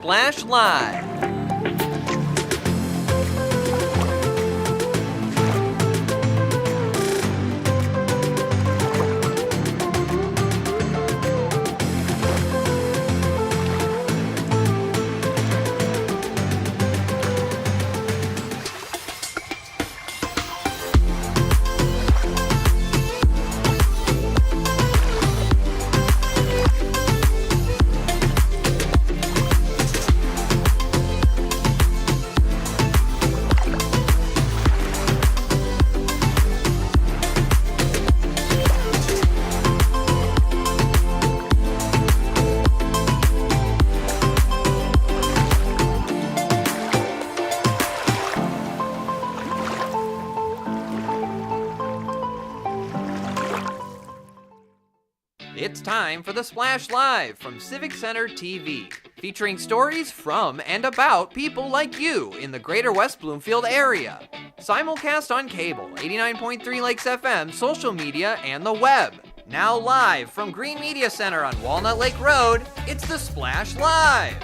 Splash Live. It's time for the Splash Live from Civic Center TV, featuring stories from and about people like you in the Greater West Bloomfield area. Simulcast on cable, 89.3 Lakes FM, social media, and the web. Now live from Green Media Center on Walnut Lake Road, it's the Splash Live.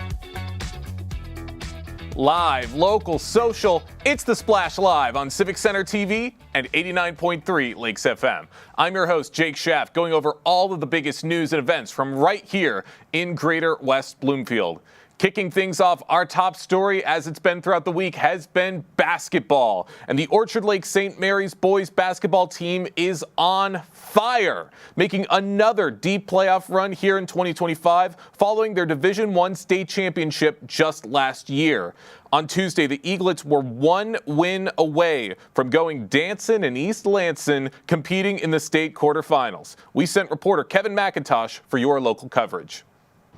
Live, local, social, it's the Splash Live on Civic Center TV and 89.3 Lakes FM. I'm your host, Jake Schaff, going over all of the biggest news and events from right here in Greater West Bloomfield. Kicking things off, our top story, as it's been throughout the week, has been basketball. And the Orchard Lake St. Mary's boys basketball team is on fire, making another deep playoff run here in 2025 following their Division I state championship just last year. On Tuesday, the Eaglets were one win away from going dancing in East Lansing, competing in the state quarterfinals. We sent reporter Kevin McIntosh for your local coverage.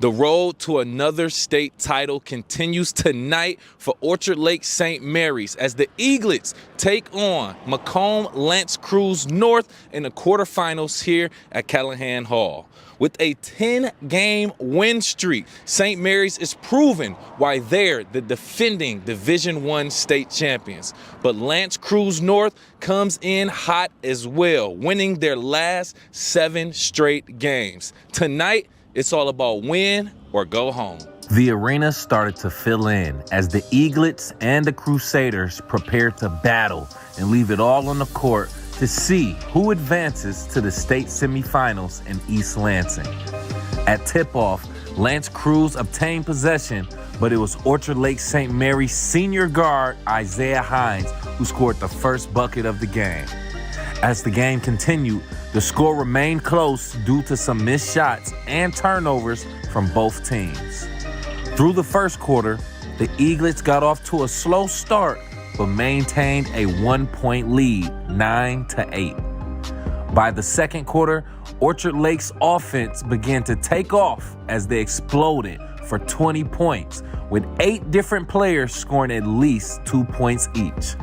The road to another state title continues tonight for Orchard Lake St. Mary's as the Eaglets take on Macomb L'Anse Creuse North in the quarterfinals here at Callahan Hall. With a 10-game win streak, St. Mary's is proving why they're the defending Division I state champions. But L'Anse Creuse North comes in hot as well, winning their last 7 straight games. Tonight, it's all about win or go home. The arena started to fill in as the Eaglets and the Crusaders prepared to battle and leave it all on the court to see who advances to the state semifinals in East Lansing. At tip-off, L'Anse Creuse obtained possession, but it was Orchard Lake St. Mary's senior guard Isaiah Hines who scored the first bucket of the game. As the game continued, the score remained close due to some missed shots and turnovers from both teams. Through the first quarter, the Eaglets got off to a slow start, but maintained a 1-point lead, 9-8. By the second quarter, Orchard Lake's offense began to take off as they exploded for 20 points, with 8 different players scoring at least 2 points each.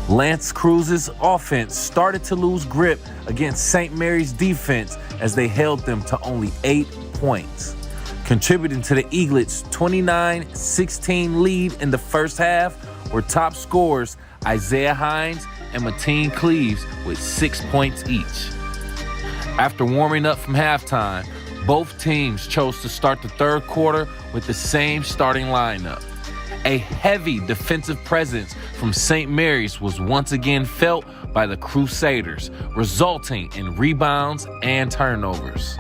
L'Anse Creuse's offense started to lose grip against St. Mary's defense as they held them to only 8 points. Contributing to the Eaglets' 29-16 lead in the first half were top scorers Isaiah Hines and Mateen Cleaves with 6 points each. After warming up from halftime, both teams chose to start the third quarter with the same starting lineup. A heavy defensive presence from St. Mary's was once again felt by the Crusaders, resulting in rebounds and turnovers.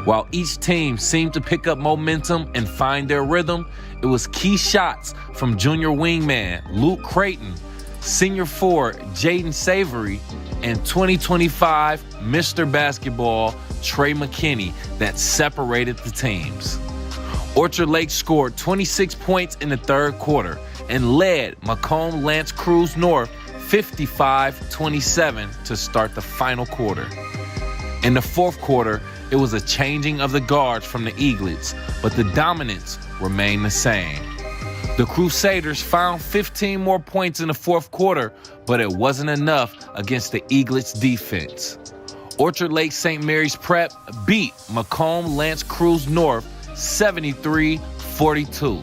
While each team seemed to pick up momentum and find their rhythm, it was key shots from junior wingman Luke Creighton, senior forward Jaden Savory, and 2025 Mr. Basketball Trey McKinney that separated the teams. Orchard Lake scored 26 points in the third quarter and led Macomb L'Anse Creuse North 55-27 to start the final quarter. In the fourth quarter, it was a changing of the guards from the Eaglets, but the dominance remained the same. The Crusaders found 15 more points in the fourth quarter, but it wasn't enough against the Eaglets' defense. Orchard Lake St. Mary's Prep beat Macomb L'Anse Creuse North 73-42.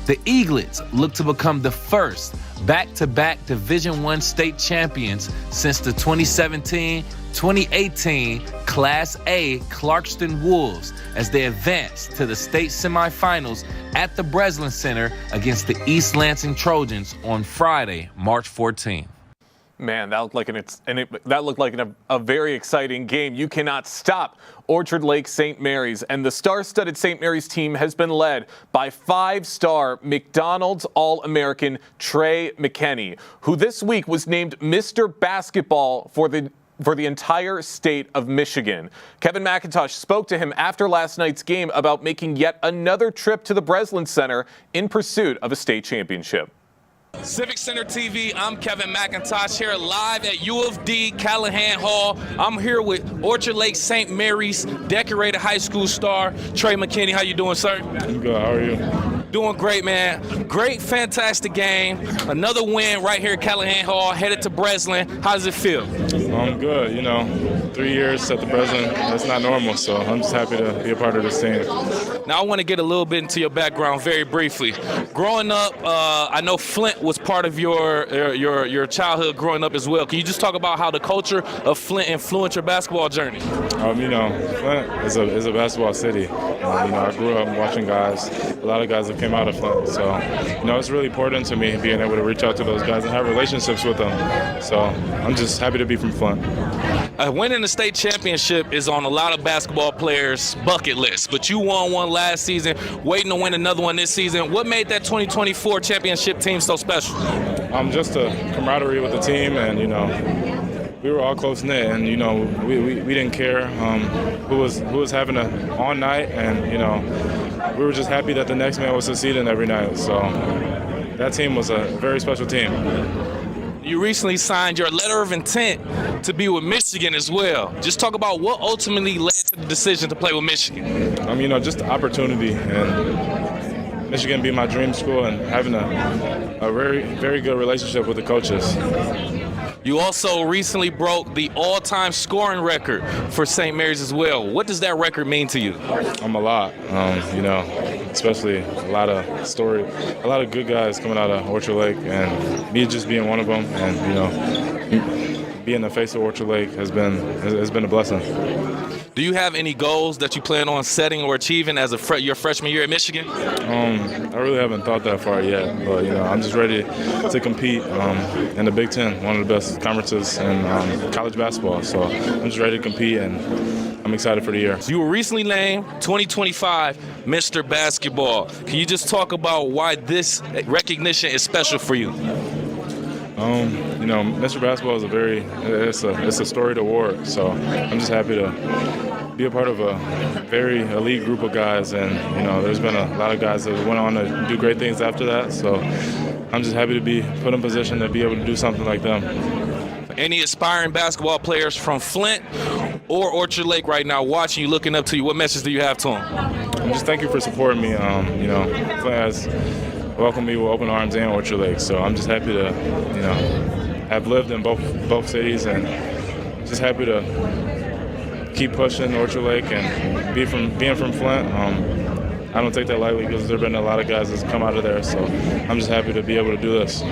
The Eaglets look to become the first back-to-back Division I state champions since the 2018 Class A Clarkston Wolves as they advance to the state semifinals at the Breslin Center against the East Lansing Trojans on Friday, March 14th. Man, that looked like a very exciting game. You cannot stop Orchard Lake St. Mary's, and the star-studded St. Mary's team has been led by 5-star McDonald's All-American Trey McKinney, who this week was named Mr. Basketball for the entire state of Michigan. Kevin McIntosh spoke to him after last night's game about making yet another trip to the Breslin Center in pursuit of a state championship. Civic Center TV, I'm Kevin McIntosh here live at U of D Callahan Hall. I'm here with Orchard Lake St. Mary's decorated high school star, Trey McKinney. How you doing, sir? I'm good. How are you? Doing great, man. Great, fantastic game. Another win right here at Callahan Hall, headed to Breslin. How does it feel? I'm good. 3 years at the Breslin, that's not normal, so I'm just happy to be a part of this team. Now I want to get a little bit into your background very briefly. Growing up, I know Flint was part of your childhood growing up as well. Can you just talk about how the culture of Flint influenced your basketball journey? Flint is a basketball city. I grew up watching guys, a lot of guys that came out of Flint. So, it's really important to me being able to reach out to those guys and have relationships with them. So I'm just happy to be from Flint. Winning the state championship is on a lot of basketball players' bucket list, but you won one last season, waiting to win another one this season. What made that 2024 championship team so special? Just a camaraderie with the team, and we were all close knit, and we didn't care who was having an on night, and we were just happy that the next man was succeeding every night. So that team was a very special team. You recently signed your letter of intent to be with Michigan as well. Just talk about what ultimately led to the decision to play with Michigan. Just the opportunity, and Michigan being my dream school, and having a very, very good relationship with the coaches. You also recently broke the all-time scoring record for St. Mary's as well. What does that record mean to you? A lot, especially a lot of good guys coming out of Orchard Lake, and me just being one of them, and being the face of Orchard Lake has been a blessing. Do you have any goals that you plan on setting or achieving as your freshman year at Michigan? I really haven't thought that far yet, but I'm just ready to compete in the Big Ten, one of the best conferences in college basketball. So I'm just ready to compete, and I'm excited for the year. You were recently named 2025 Mr. Basketball. Can you just talk about why this recognition is special for you? Mr. Basketball is it's a storied award, so I'm just happy to be a part of a very elite group of guys, and there's been a lot of guys that went on to do great things after that, so I'm just happy to be put in position to be able to do something like them. Any aspiring basketball players from Flint or Orchard Lake right now watching you, looking up to you, what message do you have to them? Just thank you for supporting me. Flint has welcomed me with open arms and Orchard Lake, so I'm just happy to have lived in both cities, and just happy to keep pushing Orchard Lake, and being from Flint. I don't take that lightly, because there have been a lot of guys that's come out of there, so I'm just happy to be able to do this.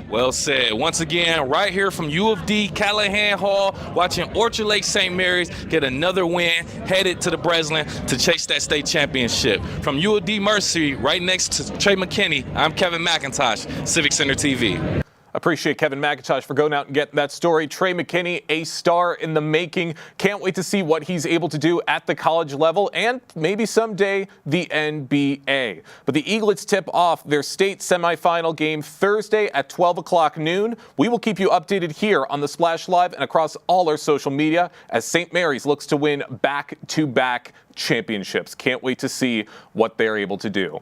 Well said. Once again, right here from U of D Callahan Hall, watching Orchard Lake St. Mary's get another win, headed to the Breslin to chase that state championship. From U of D Mercy, right next to Trey McKinney, I'm Kevin McIntosh, Civic Center TV. Appreciate Kevin McIntosh for going out and getting that story. Trey McKinney, a star in the making. Can't wait to see what he's able to do at the college level, and maybe someday the NBA. But the Eaglets tip off their state semifinal game Thursday at 12 o'clock noon. We will keep you updated here on the Splash Live and across all our social media as St. Mary's looks to win back-to-back championships. Can't wait to see what they're able to do.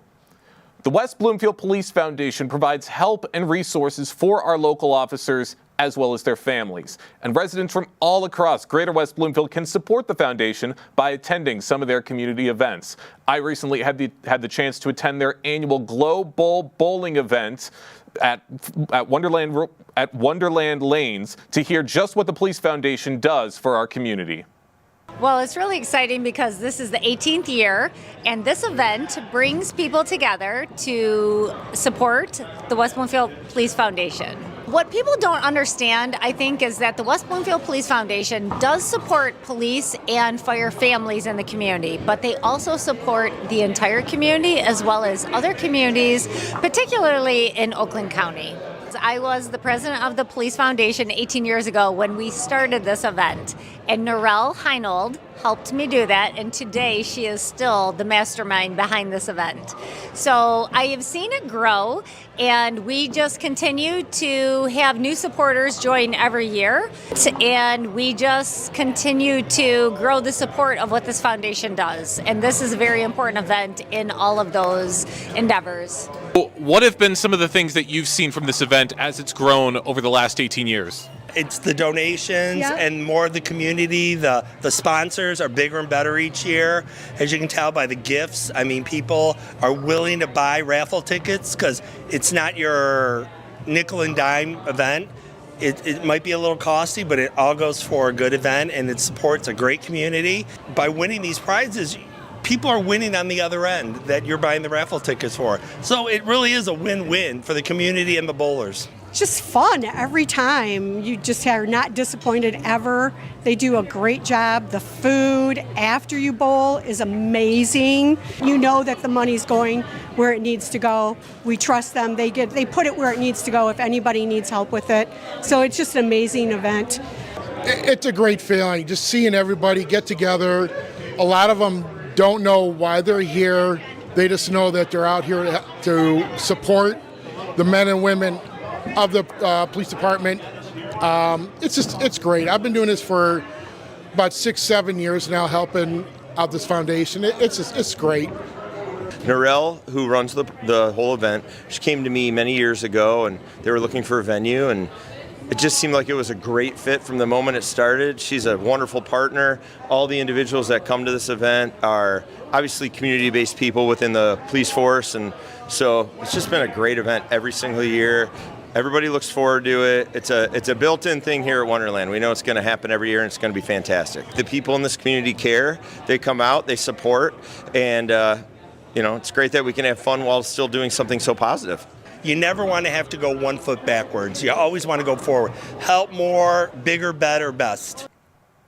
The West Bloomfield Police Foundation provides help and resources for our local officers as well as their families. And residents from all across Greater West Bloomfield can support the foundation by attending some of their community events. I recently had the chance to attend their annual Glow Bowl bowling event at Wonderland Lanes to hear just what the Police Foundation does for our community. Well, it's really exciting because this is the 18th year, and this event brings people together to support the West Bloomfield Police Foundation. What people don't understand, I think, is that the West Bloomfield Police Foundation does support police and fire families in the community, but they also support the entire community as well as other communities, particularly in Oakland County. I was the president of the Police Foundation 18 years ago when we started this event, and Norelle Heinold helped me do that, and today she is still the mastermind behind this event. So I have seen it grow, and we just continue to have new supporters join every year, and we just continue to grow the support of what this foundation does. And this is a very important event in all of those endeavors. What have been some of the things that you've seen from this event as it's grown over the last 18 years? It's the donations and more of the community. The sponsors are bigger and better each year. As you can tell by the gifts, I mean, people are willing to buy raffle tickets because it's not your nickel and dime event. It might be a little costly, but it all goes for a good event, and it supports a great community. By winning these prizes, people are winning on the other end that you're buying the raffle tickets for. So it really is a win-win for the community and the bowlers. Just fun every time. You just are not disappointed ever. They do a great job. The food after you bowl is amazing. You know that the money's going where it needs to go. We trust them. They put it where it needs to go if anybody needs help with it. So it's just an amazing event. It's a great feeling, just seeing everybody get together. A lot of them don't know why they're here. They just know that they're out here to support the men and women of the police department. It's great. I've been doing this for about 6-7 years now, helping out this foundation. It's great. Norelle, who runs the whole event, she came to me many years ago, and they were looking for a venue, and it just seemed like it was a great fit from the moment it started. She's a wonderful partner. All the individuals that come to this event are obviously community-based people within the police force, and so it's just been a great event every single year. Everybody looks forward to it. It's a built-in thing here at Wonderland. We know it's going to happen every year, and it's going to be fantastic. The people in this community care. They come out, they support, and it's great that we can have fun while still doing something so positive. You never want to have to go 1 foot backwards. You always want to go forward. Help more, bigger, better, best.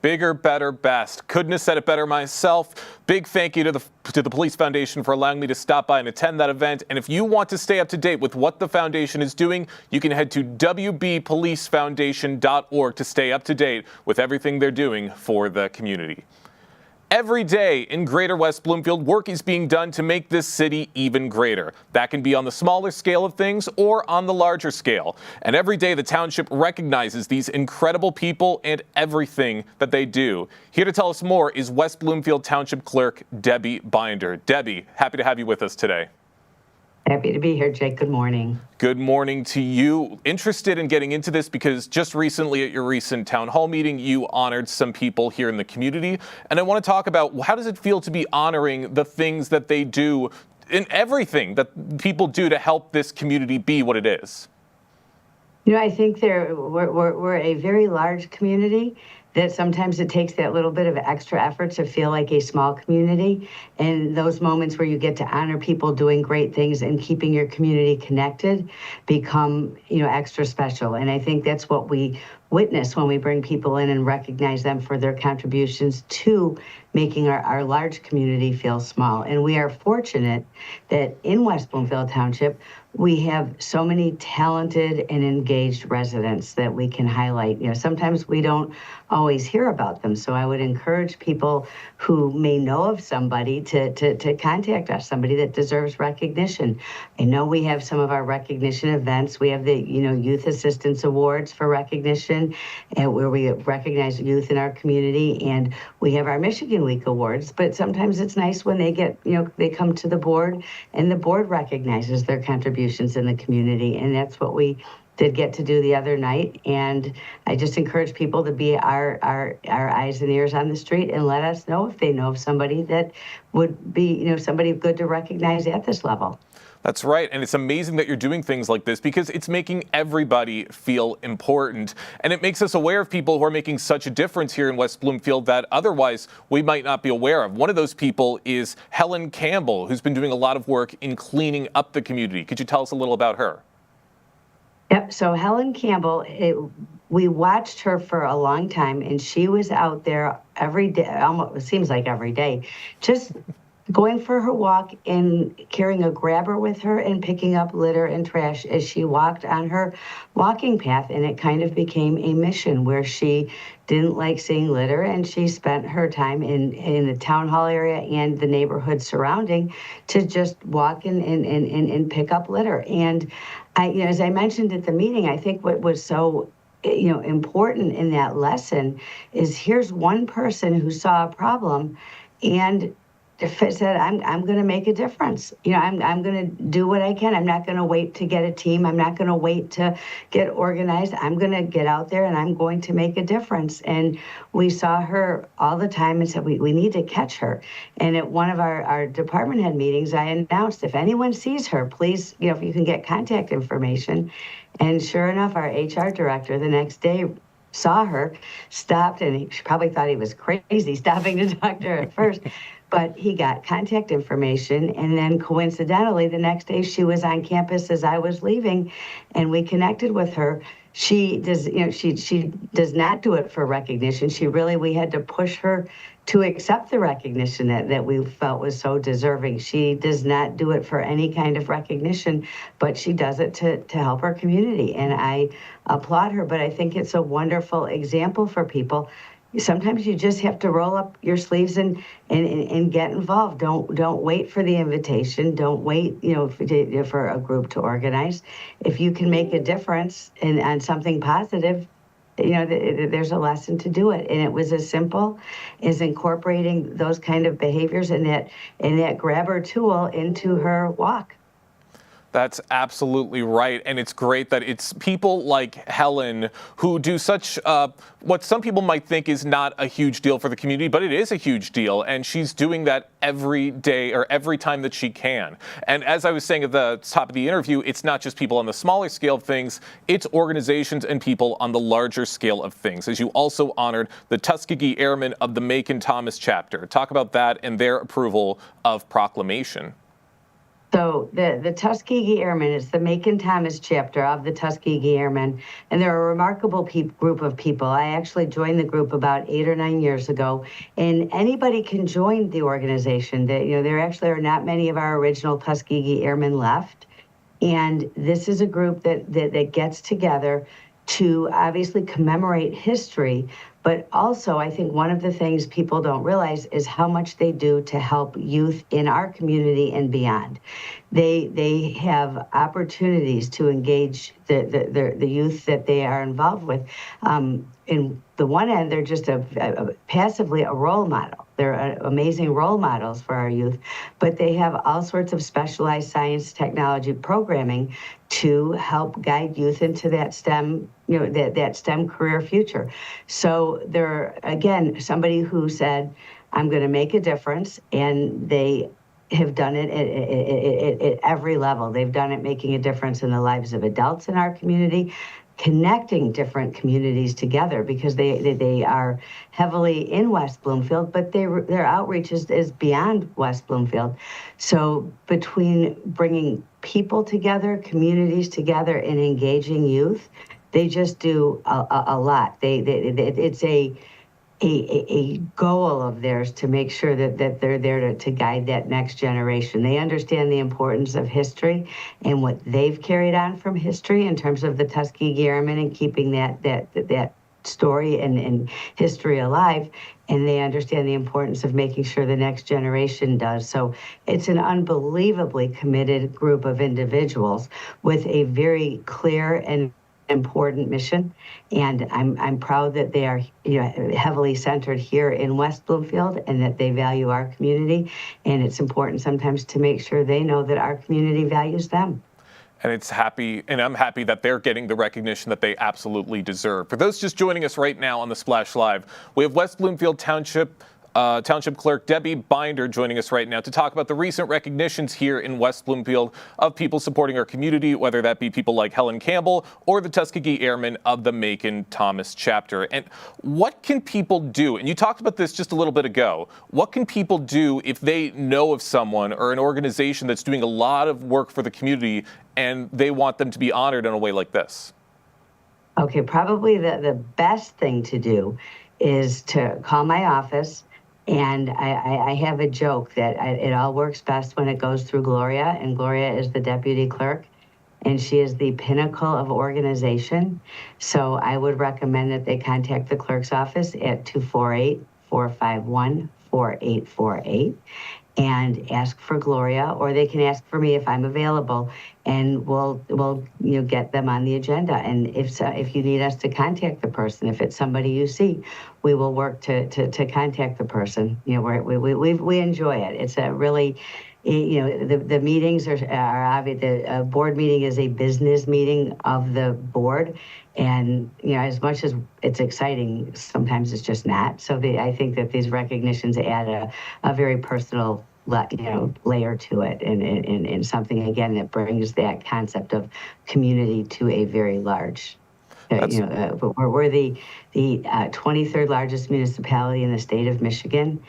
Bigger, better, best. Couldn't have said it better myself. Big thank you to the Police Foundation for allowing me to stop by and attend that event. And if you want to stay up to date with what the foundation is doing, you can head to wbpolicefoundation.org to stay up to date with everything they're doing for the community. Every day in Greater West Bloomfield, work is being done to make this city even greater. That can be on the smaller scale of things or on the larger scale. And every day the township recognizes these incredible people and everything that they do. Here to tell us more is West Bloomfield Township Clerk Debbie Binder. Debbie, happy to have you with us today. Happy to be here, Jake. Good morning. Good morning to you. Interested in getting into this because just recently at your recent town hall meeting, you honored some people here in the community. And I want to talk about how does it feel to be honoring the things that they do and everything that people do to help this community be what it is? I think we're a very large community that sometimes it takes that little bit of extra effort to feel like a small community. And those moments where you get to honor people doing great things and keeping your community connected become, extra special. And I think that's what we witness when we bring people in and recognize them for their contributions to making our large community feel small. And we are fortunate that in West Bloomfield Township, we have so many talented and engaged residents that we can highlight. Sometimes we don't always hear about them. So I would encourage people who may know of somebody to contact us, somebody that deserves recognition. I know we have some of our recognition events. We have the, Youth Assistance Awards for recognition, and where we recognize youth in our community. And we have our Michigan Week Awards. But sometimes it's nice when they get, they come to the board and the board recognizes their contributions in the community, and that's what we did get to do the other night. And I just encourage people to be our eyes and ears on the street and let us know if they know of somebody that would be, somebody good to recognize at this level. That's right, and it's amazing that you're doing things like this because it's making everybody feel important, and it makes us aware of people who are making such a difference here in West Bloomfield that otherwise we might not be aware of. One of those people is Helen Campbell, who's been doing a lot of work in cleaning up the community. Could you tell us a little about her? Yep. So Helen Campbell, we watched her for a long time, and she was out there every day. Almost, it seems like every day, just going for her walk and carrying a grabber with her and picking up litter and trash as she walked on her walking path. And it kind of became a mission where she didn't like seeing litter, and she spent her time in the town hall area and the neighborhood surrounding to just walk and pick up litter. And as I mentioned at the meeting, I think what was so important in that lesson is here's one person who saw a problem and said, I'm going to make a difference. I'm going to do what I can. I'm not going to wait to get a team. I'm not going to wait to get organized. I'm going to get out there and I'm going to make a difference. And we saw her all the time and said, we need to catch her. And at one of our department head meetings, I announced, if anyone sees her, please, if you can get contact information. And sure enough, our HR director the next day saw her, stopped, and he probably thought he was crazy stopping to talk to her at first. But he got contact information, and then coincidentally, the next day she was on campus as I was leaving, and we connected with her. She does, she does not do it for recognition. We had to push her to accept the recognition that we felt was so deserving. She does not do it for any kind of recognition, but she does it to help her community, and I applaud her. But I think it's a wonderful example for people. Sometimes you just have to roll up your sleeves and get involved. Don't wait for the invitation. Don't wait, for a group to organize. If you can make a difference on something positive, there's a lesson to do it. And it was as simple as incorporating those kind of behaviors and that grabber tool into her walk. That's absolutely right. And it's great that it's people like Helen who do such what some people might think is not a huge deal for the community, but it is a huge deal. And she's doing that every day or every time that she can. And as I was saying at the top of the interview, it's not just people on the smaller scale of things, it's organizations and people on the larger scale of things. As you also honored the Tuskegee Airmen of the Macon Thomas chapter. Talk about that and their approval of proclamation. So the Tuskegee Airmen is the Macon Thomas chapter of the Tuskegee Airmen, and they're a remarkable group of people. I actually joined the group about 8 or 9 years ago, and anybody can join the organization. There actually are not many of our original Tuskegee Airmen left, and this is a group that gets together to obviously commemorate history, but also I think one of the things people don't realize is how much they do to help youth in our community and beyond. They have opportunities to engage the youth that they are involved with. In the one end, they're just passively a role model. They're amazing role models for our youth, but they have all sorts of specialized science, technology programming to help guide youth into that STEM, that STEM career future. So they're, again, somebody who said, I'm going to make a difference, and they have done it at every level. They've done it making a difference in the lives of adults in our community, connecting different communities together because they are heavily in West Bloomfield, but their outreach is beyond West Bloomfield. So between bringing people together, communities together, and engaging youth, they just do a lot. It's a goal of theirs to make sure that they're there to guide that next generation. They understand the importance of history and what they've carried on from history in terms of the Tuskegee Airmen and keeping that story and history alive. And they understand the importance of making sure the next generation does. So it's an unbelievably committed group of individuals with a very clear and important mission, and I'm proud that they are heavily centered here in West Bloomfield and that they value our community, and it's important sometimes to make sure they know that our community values them. And I'm happy that they're getting the recognition that they absolutely deserve. For those just joining us right now on the Splash Live, we have West Bloomfield Township Township Clerk Debbie Binder joining us right now to talk about the recent recognitions here in West Bloomfield of people supporting our community, whether that be people like Helen Campbell or the Tuskegee Airmen of the Macon Thomas chapter. And what can people do? And you talked about this just a little bit ago. What can people do if they know of someone or an organization that's doing a lot of work for the community and they want them to be honored in a way like this? Okay, probably the best thing to do is to call my office. And I have a joke that it all works best when it goes through Gloria, and Gloria is the deputy clerk, and she is the pinnacle of organization. So I would recommend that they contact the clerk's office at 248-451-4848 and ask for Gloria, or they can ask for me if I'm available, and we'll get them on the agenda. And if you need us to contact the person, if it's somebody you see, we will work to contact the person. We enjoy it. It's a really, the meetings are obvious. The board meeting is a business meeting of the board, and as much as it's exciting, sometimes it's just not. So I think that these recognitions add a very personal layer to it, and something again that brings that concept of community to a very large. We're the 23rd largest municipality in the state of Michigan,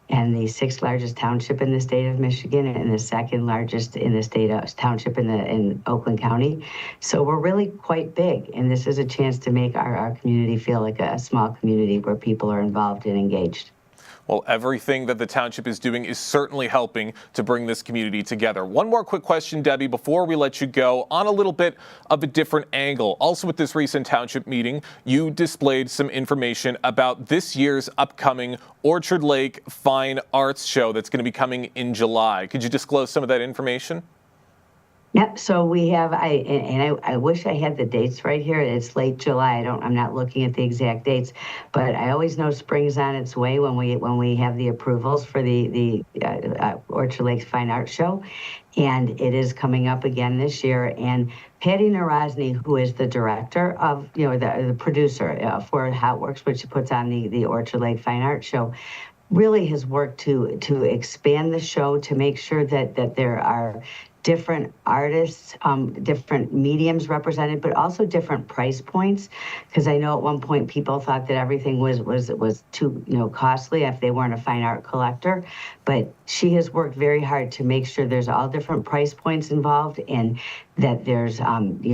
and the 6th largest township in the state of Michigan, and the 2nd largest in the state of township in Oakland County. So we're really quite big, and this is a chance to make our community feel like a small community where people are involved and engaged. Well, everything that the township is doing is certainly helping to bring this community together. One more quick question, Debbie, before we let you go, on a little bit of a different angle. Also with this recent township meeting, you displayed some information about this year's upcoming Orchard Lake Fine Arts Show that's going to be coming in July. Could you disclose some of that information? Yep. So we have, I wish I had the dates right here. It's late July. I'm not looking at the exact dates, but I always know spring's on its way when we have the approvals for the Orchard Lake Fine Arts Show, and it is coming up again this year. And Patty Narozny, who is the director of, the producer for How It Works, which puts on the Orchard Lake Fine Arts Show, really has worked to expand the show to make sure that there are different artists, different mediums represented, but also different price points. Because I know at one point people thought that everything was too costly if they weren't a fine art collector. But she has worked very hard to make sure there's all different price points involved, and that there's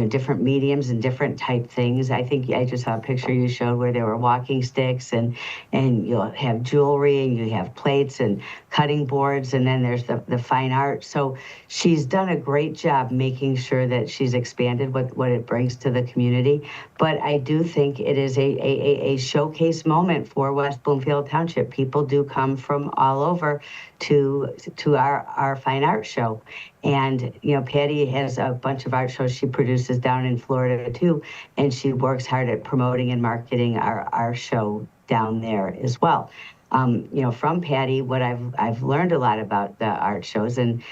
different mediums and different type things. I think I just saw a picture you showed where there were walking sticks, and you'll have jewelry, and you have plates and cutting boards, and then there's the fine art. So she's done a great job making sure that she's expanded what it brings to the community. But I do think it is a showcase moment for West Bloomfield Township. People do come from all over to our fine art show. And, Patty has a bunch of art shows she produces down in Florida too, and she works hard at promoting and marketing our show down there as well. From Patty, what I've learned a lot about the art shows, and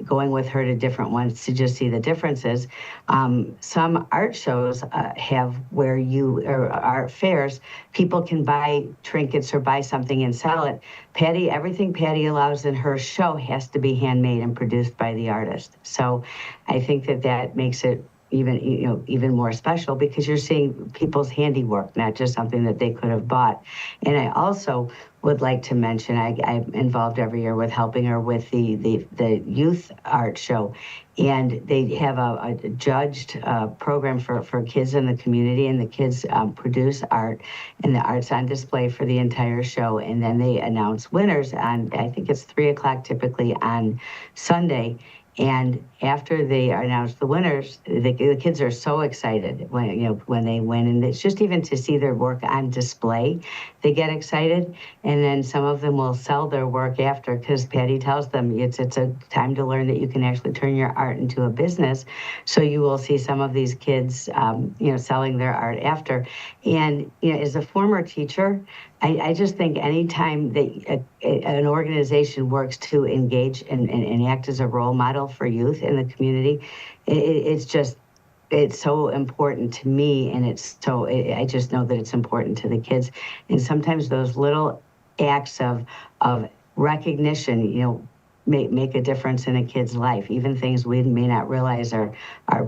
going with her to different ones to just see the differences. Some art shows have where or art fairs, people can buy trinkets or buy something and sell it. Everything Patty allows in her show has to be handmade and produced by the artist. So I think that makes it even more special, because you're seeing people's handiwork, not just something that they could have bought. And I also would like to mention, I'm involved every year with helping her with the youth art show, and they have a judged program for kids in the community, and the kids produce art, and the art's on display for the entire show, and then they announce winners on, I think it's 3:00 typically on Sunday. And after they announce the winners, the kids are so excited when they win, and it's just even to see their work on display, they get excited. And then some of them will sell their work after, because Patty tells them it's a time to learn that you can actually turn your art into a business. So you will see some of these kids, selling their art after. And as a former teacher, I just think anytime that an organization works to engage and act as a role model for youth in the community, it's so important to me, and I just know that it's important to the kids. And sometimes those little acts of recognition, make a difference in a kid's life. Even things we may not realize are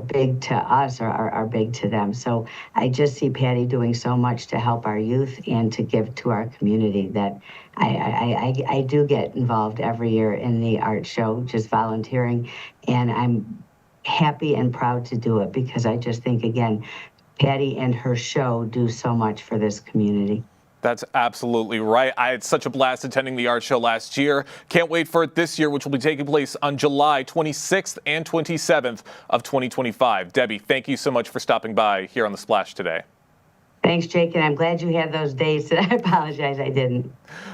big to us or are big to them. So I just see Patty doing so much to help our youth and to give to our community that I do get involved every year in the art show, just volunteering, and I'm happy and proud to do it because I just think, again, Patty and her show do so much for this community. That's absolutely right. I had such a blast attending the art show last year. Can't wait for it this year, which will be taking place on July 26th and 27th of 2025. Debbie, thank you so much for stopping by here on The Splash today. Thanks, Jake, and I'm glad you had those dates. I apologize I didn't.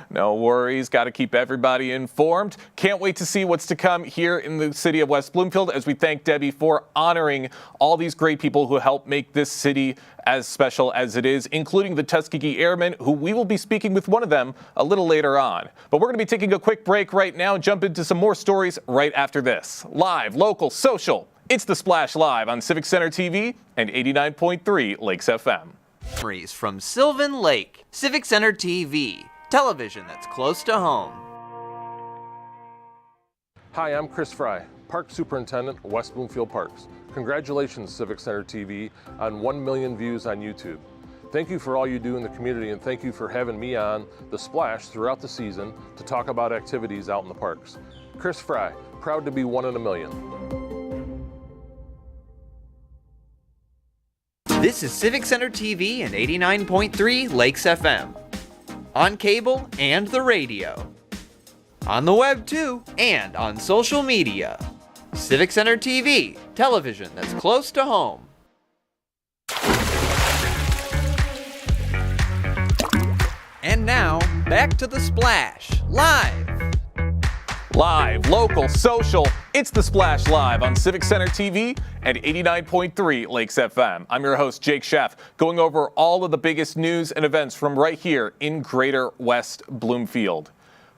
No worries. Got to keep everybody informed. Can't wait to see what's to come here in the city of West Bloomfield as we thank Debbie for honoring all these great people who help make this city as special as it is, including the Tuskegee Airmen, who we will be speaking with one of them a little later on. But we're going to be taking a quick break right now and jump into some more stories right after this. Live, local, social. It's The Splash Live on Civic Center TV and 89.3 Lakes FM. Memories from Sylvan Lake, Civic Center TV, television that's close to home. Hi, I'm Chris Fry, Park Superintendent of West Bloomfield Parks. Congratulations, Civic Center TV, on 1 million views on YouTube. Thank you for all you do in the community, and thank you for having me on The Splash throughout the season to talk about activities out in the parks. Chris Fry, proud to be 1 in a million. This is Civic Center TV and 89.3 Lakes FM. On cable and the radio. On the web too, and on social media. Civic Center TV, television that's close to home. And now, back to The Splash, live. Live, local, social, it's The Splash Live on Civic Center TV and 89.3 Lakes FM. I'm your host, Jake Schaff, going over all of the biggest news and events from right here in Greater West Bloomfield.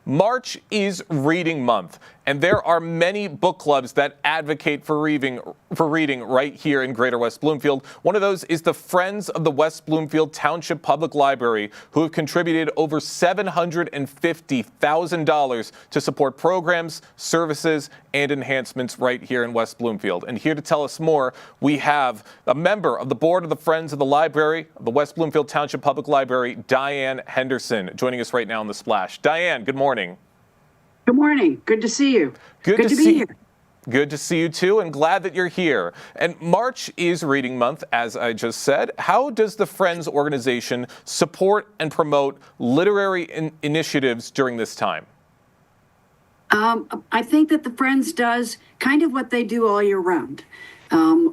March is Reading Month, and there are many book clubs that advocate for reading right here in Greater West Bloomfield. One of those is the Friends of the West Bloomfield Township Public Library, who have contributed over $750,000 to support programs, services, and enhancements right here in West Bloomfield. And here to tell us more, we have a member of the board of the Friends of the Library, of the West Bloomfield Township Public Library, Diane Henderson, joining us right now on The Splash. Diane, good morning. Good morning. Good to see you. Good to be here. Good to see you too, and glad that you're here. And March is Reading Month, as I just said. How does the Friends organization support and promote literary initiatives during this time? I think that the Friends does kind of what they do all year round.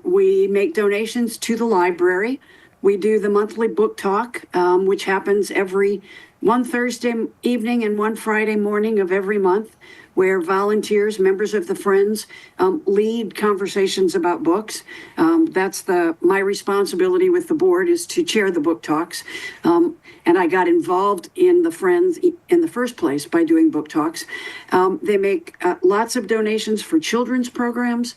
We make donations to the library. We do the monthly book talk, which happens every one Thursday evening and one Friday morning of every month, where volunteers, members of the Friends, lead conversations about books. That's my responsibility with the board, is to chair the book talks. And I got involved in the Friends in the first place by doing book talks. They make lots of donations for children's programs,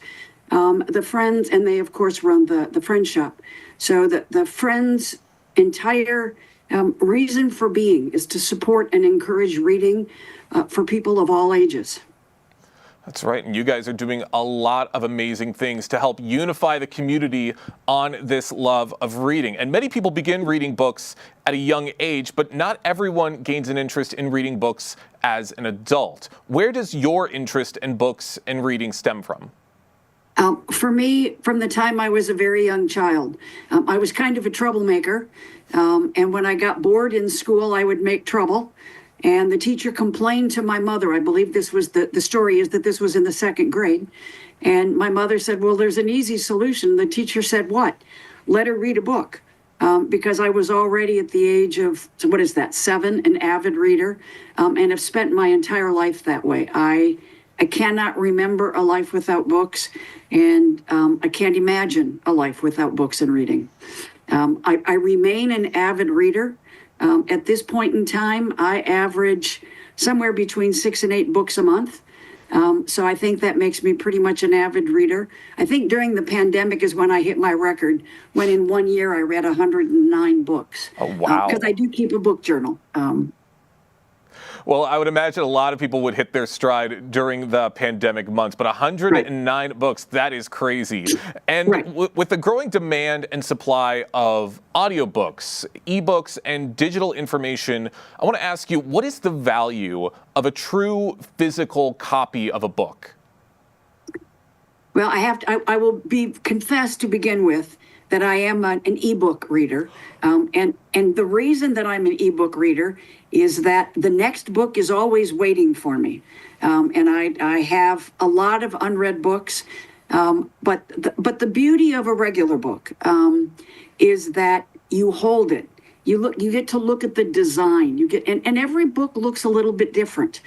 the Friends, and they of course run the Friends Shop. So the Friends' entire reason for being is to support and encourage reading for people of all ages. That's right, and you guys are doing a lot of amazing things to help unify the community on this love of reading. And many people begin reading books at a young age, but not everyone gains an interest in reading books as an adult. Where does your interest in books and reading stem from? For me, from the time I was a very young child, I was kind of a troublemaker. And when I got bored in school, I would make trouble. And the teacher complained to my mother. I believe this was the story is that this was in the second grade. And my mother said, well, there's an easy solution. The teacher said, what? Let her read a book. Because I was already at the age of, so what is that, 7, an avid reader, and have spent my entire life that way. I cannot remember a life without books, and I can't imagine a life without books and reading. I remain an avid reader. At this point in time, I average somewhere between 6 and 8 books a month. So I think that makes me pretty much an avid reader. I think during the pandemic is when I hit my record, when in 1 year I read 109 books. Oh, wow. Because I do keep a book journal. Well, I would imagine a lot of people would hit their stride during the pandemic months, but 109 books, that is crazy. And with the growing demand and supply of audiobooks, ebooks, and digital information, I want to ask you, what is the value of a true physical copy of a book? Well, I will confess to begin with that I am an ebook reader. And the reason that I'm an ebook reader is that the next book is always waiting for me. And I have a lot of unread books. But the beauty of a regular book is that you hold it. You get to look at the design. And every book looks a little bit different.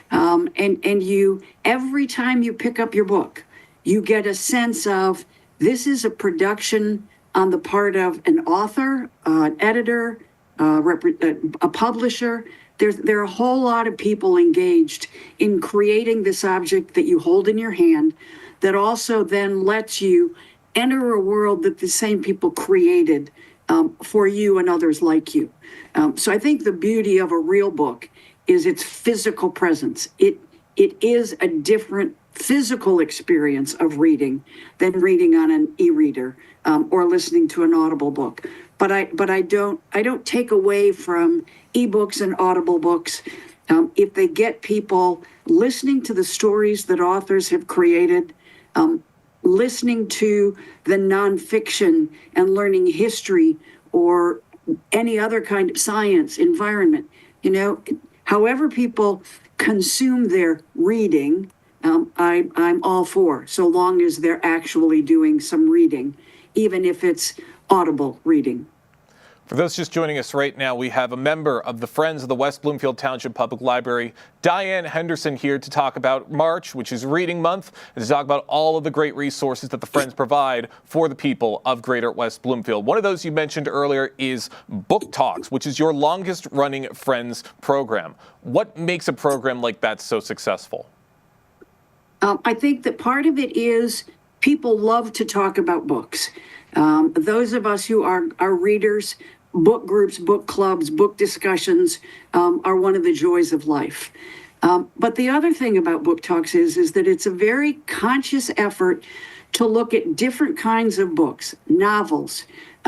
And you, every time you pick up your book, you get a sense of this is a production on the part of an author, an editor, a publisher. There are a whole lot of people engaged in creating this object that you hold in your hand that also then lets you enter a world that the same people created for you and others like you. So I think the beauty of a real book is its physical presence. It is a different physical experience of reading than reading on an e-reader or listening to an audible book. But I don't take away from ebooks and audible books if they get people listening to the stories that authors have created, listening to the nonfiction and learning history or any other kind of science environment. However people consume their reading, I'm all for, so long as they're actually doing some reading, even if it's audible reading. For those just joining us right now, we have a member of the Friends of the West Bloomfield Township Public Library, Diane Henderson, here to talk about March, which is Reading Month, and to talk about all of the great resources that the Friends provide for the people of Greater West Bloomfield. One of those you mentioned earlier is Book Talks, which is your longest running Friends program. What makes a program like that so successful? I think that part of it is people love to talk about books. Those of us who are readers, book groups, book clubs, book discussions are one of the joys of life. But the other thing about Book Talks is that it's a very conscious effort to look at different kinds of books, novels,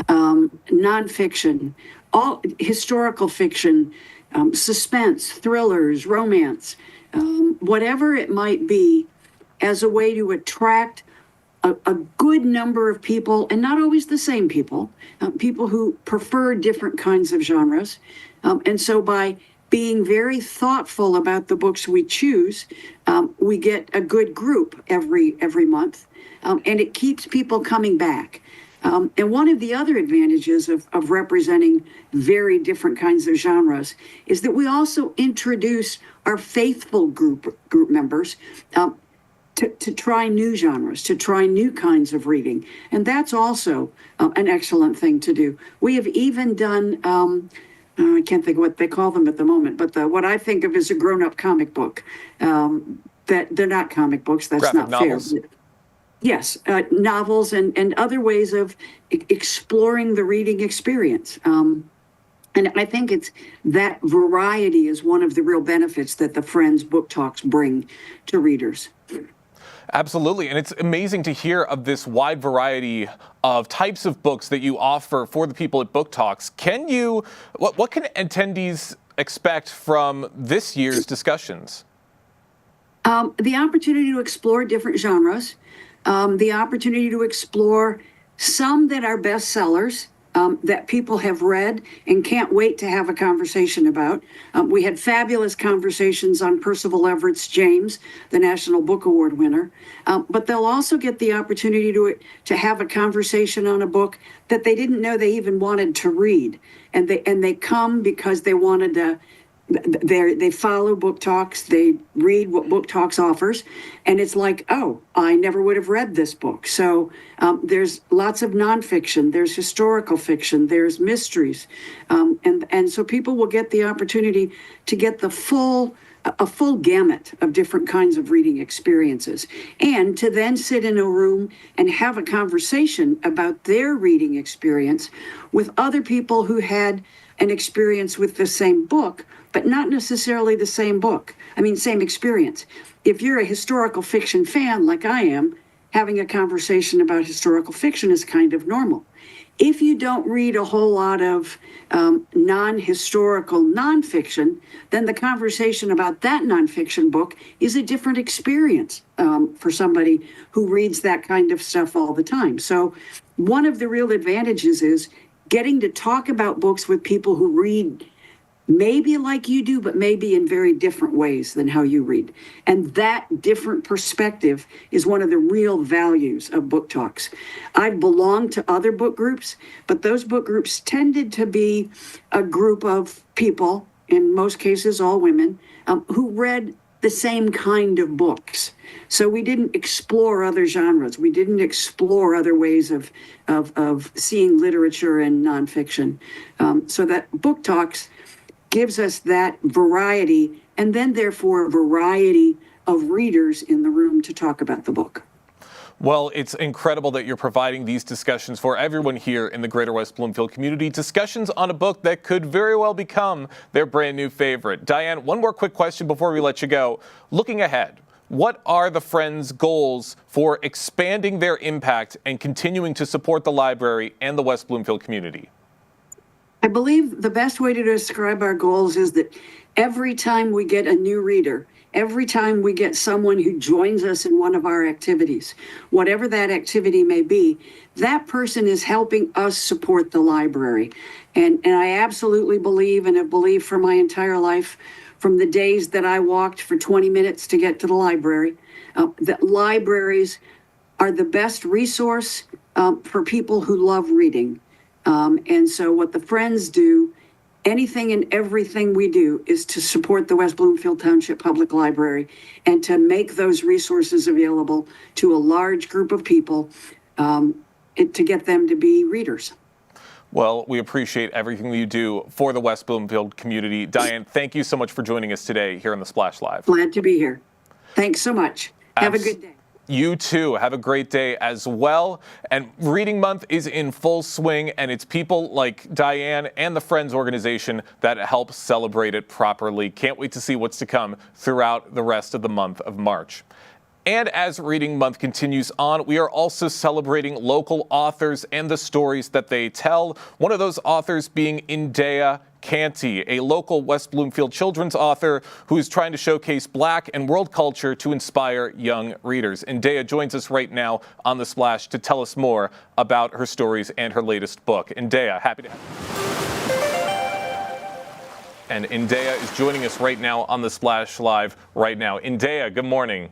nonfiction, all historical fiction, suspense, thrillers, romance, whatever it might be, as a way to attract a good number of people, and not always the same people, people who prefer different kinds of genres. And so by being very thoughtful about the books we choose, we get a good group every month, and it keeps people coming back. And one of the other advantages of representing very different kinds of genres is that we also introduce our faithful group members to try new genres, to try new kinds of reading. And that's also an excellent thing to do. We have even done, I can't think of what they call them at the moment, but what I think of as a grown-up comic book. That they're not comic books, that's graphic not novels. fair. Yes, novels and other ways of exploring the reading experience. And I think it's that variety is one of the real benefits that the Friends Book Talks bring to readers. Absolutely, and it's amazing to hear of this wide variety of types of books that you offer for the people at Book Talks. What can attendees expect from this year's discussions? The opportunity to explore different genres, the opportunity to explore some that are bestsellers, that people have read and can't wait to have a conversation about. We had fabulous conversations on Percival Everett's James, the National Book Award winner. But they'll also get the opportunity to have a conversation on a book that they didn't know they even wanted to read. And they come because they wanted to. They follow Book Talks, they read what Book Talks offers, and it's like, oh, I never would have read this book. So there's lots of nonfiction, there's historical fiction, there's mysteries. And so people will get the opportunity to get the full a full gamut of different kinds of reading experiences. And to then sit in a room and have a conversation about their reading experience with other people who had an experience with the same book, but not necessarily the same book. I mean, same experience. If you're a historical fiction fan like I am, having a conversation about historical fiction is kind of normal. If you don't read a whole lot of non-historical nonfiction, then the conversation about that nonfiction book is a different experience for somebody who reads that kind of stuff all the time. So one of the real advantages is getting to talk about books with people who read maybe like you do, but maybe in very different ways than how you read. And that different perspective is one of the real values of book talks. I've belonged to other book groups, but those book groups tended to be a group of people, in most cases all women, who read the same kind of books. So we didn't explore other genres. We didn't explore other ways of seeing literature and nonfiction. So that book talks gives us that variety, and then therefore a variety of readers in the room to talk about the book. Well, it's incredible that you're providing these discussions for everyone here in the Greater West Bloomfield community, discussions on a book that could very well become their brand new favorite. Diane, one more quick question before we let you go. Looking ahead, what are the Friends' goals for expanding their impact and continuing to support the library and the West Bloomfield community? I believe the best way to describe our goals is that every time we get a new reader, every time we get someone who joins us in one of our activities, whatever that activity may be, that person is helping us support the library. And I absolutely believe, and have believed for my entire life, from the days that I walked for 20 minutes to get to the library, that libraries are the best resource for people who love reading. And so what the Friends do, anything and everything we do, is to support the West Bloomfield Township Public Library and to make those resources available to a large group of people to get them to be readers. Well, we appreciate everything that you do for the West Bloomfield community. Diane, thank you so much for joining us today here on the Splash Live. Glad to be here. Thanks so much. Have a good day. You too. Have a great day as well. And Reading Month is in full swing, and it's people like Diane and the Friends organization that help celebrate it properly. Can't wait to see what's to come throughout the rest of the month of March. And as Reading Month continues on, we are also celebrating local authors and the stories that they tell. One of those authors being Indea Canty, a local West Bloomfield children's author who is trying to showcase Black and world culture to inspire young readers. Indea joins us right now on The Splash to tell us more about her stories and her latest book. Indea, happy to have you. And Indea is joining us right now on The Splash Live right now. Indea, good morning.